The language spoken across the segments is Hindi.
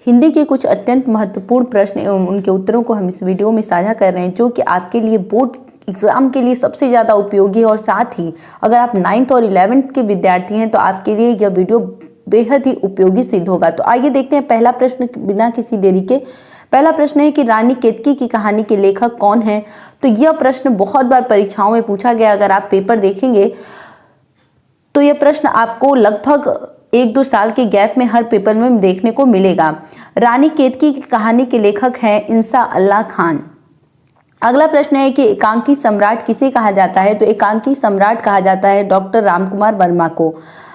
हिंदी के कुछ अत्यंत महत्वपूर्ण प्रश्न एवं उनके उत्तरों को हम इस वीडियो में साझा कर रहे हैं, जो कि आपके लिए बोर्ड एग्जाम के लिए सबसे ज़्यादा उपयोगी है। और साथ ही अगर आप 9th और 11th के विद्यार्थी हैं तो आपके लिए यह वीडियो बेहद ही उपयोगी सिद्ध होगा। तो आइए देखते हैं पहला प्रश्न बिना किसी देरी के। पहला प्रश्न है कि रानी केतकी की कहानी के लेखक कौन है। तो यह प्रश्न बहुत बार परीक्षाओं में पूछा गया। अगर आप पेपर देखेंगे तो यह प्रश्न आपको लगभग 1-2 साल के गैप में हर पेपर में देखने को मिलेगा। रानी केतकी की कहानी के लेखक हैं इंसा अल्लाह खान। अगला प्रश्न है कि एकांकी सम्राट किसे कहा जाता है। तो एकांकी सम्राट कहा जाता है डॉक्टर रामकुमार वर्मा को।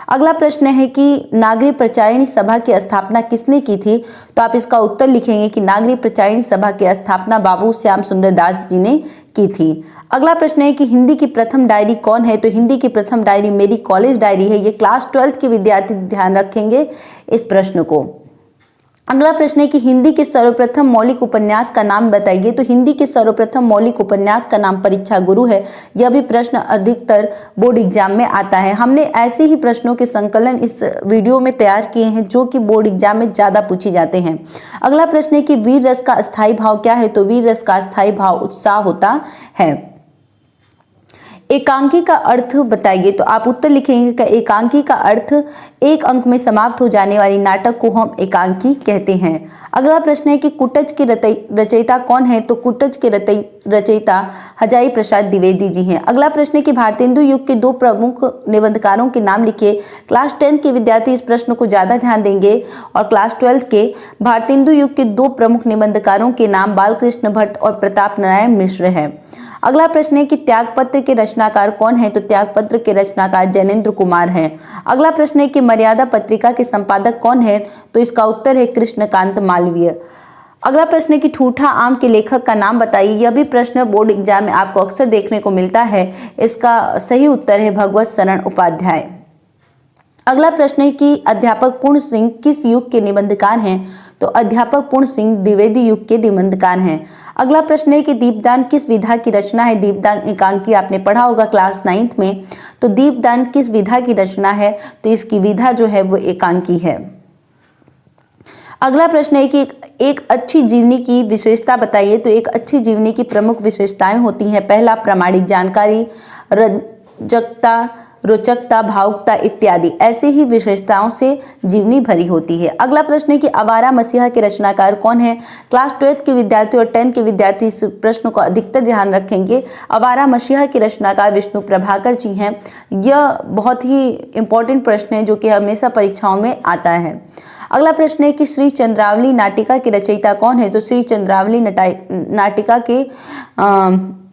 अगला प्रश्न है कि नागरिक प्रचारिणी सभा की स्थापना किसने की थी। तो आप इसका उत्तर लिखेंगे कि नागरिक प्रचारिणी सभा की स्थापना बाबू श्याम सुंदर दास जी ने की थी। अगला प्रश्न है कि हिंदी की प्रथम डायरी कौन है। तो हिंदी की प्रथम डायरी मेरी कॉलेज डायरी है। ये क्लास 12th के विद्यार्थी ध्यान रखेंगे इस प्रश्न को। अगला प्रश्न है कि हिंदी के सर्वप्रथम मौलिक उपन्यास का नाम बताइए। तो हिंदी के सर्वप्रथम मौलिक उपन्यास का नाम परीक्षा गुरु है। यह भी प्रश्न अधिकतर बोर्ड एग्जाम में आता है। हमने ऐसे ही प्रश्नों के संकलन इस वीडियो में तैयार किए हैं जो कि बोर्ड एग्जाम में ज़्यादा पूछे जाते हैं। अगला प्रश्न है कि वीर रस का अस्थायी भाव क्या है। तो वीर रस का अस्थायी भाव उत्साह होता है। एकांकी का अर्थ बताइए। तो आप उत्तर लिखेंगे कि एकांकी का अर्थ एक अंक में समाप्त हो जाने वाली नाटक को हम एकांकी कहते हैं। अगला प्रश्न है कि कुटज के रचयिता कौन है। तो कुटज के रचयिता हजारी प्रसाद द्विवेदी जी हैं। अगला प्रश्न है कि भारतेंदु युग के 2 प्रमुख निबंधकारों के नाम लिखिए। क्लास 10th के विद्यार्थी इस प्रश्न को ज़्यादा ध्यान देंगे और क्लास 12th के भारतेंदु युग के 2 प्रमुख निबंधकारों के नाम बालकृष्ण भट्ट और प्रताप नारायण मिश्र है। अगला प्रश्न है कि त्यागपत्र के रचनाकार कौन है। तो त्यागपत्र के रचनाकार जैनेन्द्र कुमार हैं। अगला प्रश्न है कि मर्यादा पत्रिका के संपादक कौन है। तो इसका उत्तर है कृष्णकांत मालवीय। अगला प्रश्न है कि ठूठा आम के लेखक का नाम बताइए। यह भी प्रश्न बोर्ड एग्जाम में आपको अक्सर देखने को मिलता है। इसका सही उत्तर है भगवत शरण उपाध्याय। अगला प्रश्न है कि अध्यापक पूर्ण सिंह किस युग के निबंधकार हैं। तो अध्यापक पूर्ण सिंह द्विवेदी युग के निबंधकार हैं। अगला प्रश्न है कि दीपदान किस विधा की रचना है। दीपदान एकांकी आपने पढ़ा होगा क्लास 9th में। तो दीपदान किस विधा की रचना है। तो इसकी विधा जो है वो एकांकी है। अगला प्रश्न है कि एक अच्छी जीवनी की विशेषता बताइए। तो एक अच्छी जीवनी की प्रमुख विशेषताएं होती हैं। पहला, प्रामाणिक जानकारी, रंजकता, रोचकता, भावुकता इत्यादि ऐसे ही विशेषताओं से जीवनी भरी होती है। अगला प्रश्न है कि आवारा मसीहा के रचनाकार कौन है। क्लास 12th के विद्यार्थी और 10th के विद्यार्थी इस प्रश्न को अधिकतर ध्यान रखेंगे। आवारा मसीहा के रचनाकार विष्णु प्रभाकर जी हैं। यह बहुत ही इंपॉर्टेंट प्रश्न है जो कि हमेशा परीक्षाओं में आता है। अगला प्रश्न है कि श्री चंद्रावली नाटिका के रचयिता कौन है। तो श्री चंद्रावली नाटिका के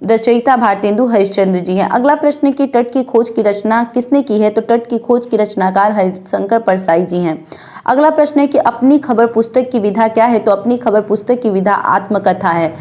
रचयिता भारतेंदु हरिश्चंद्र जी हैं। अगला प्रश्न है कि तट की खोज की रचना किसने की है। तो तट की खोज की रचनाकार हरिशंकर परसाई जी हैं। अगला प्रश्न है कि अपनी खबर पुस्तक की विधा क्या है। तो अपनी खबर पुस्तक की विधा आत्मकथा है।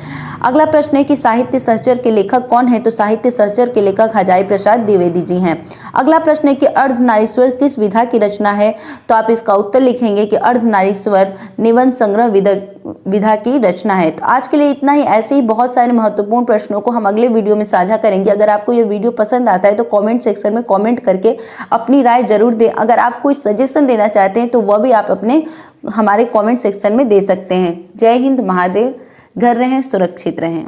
अगला प्रश्न है कि साहित्य सहचर के लेखक कौन है। तो साहित्य सहचर के लेखक हजारी प्रसाद द्विवेदी जी हैं। अगला प्रश्न है कि अर्धनारीश्वर किस विधा की रचना है। तो आप इसका उत्तर लिखेंगे कि अर्धनारीश्वर निबंध संग्रह विधा की रचना है। तो आज के लिए इतना ही। ऐसे ही बहुत सारे महत्वपूर्ण प्रश्नों को हम अगले वीडियो में साझा करेंगे। अगर आपको यह वीडियो पसंद आता है तो कमेंट सेक्शन में कमेंट करके अपनी राय जरूर दें। अगर आप कोई सजेशन देना चाहते हैं तो वह भी आप अपने हमारे कमेंट सेक्शन में दे सकते हैं। जय हिंद, महादेव। घर रहें, सुरक्षित रहें।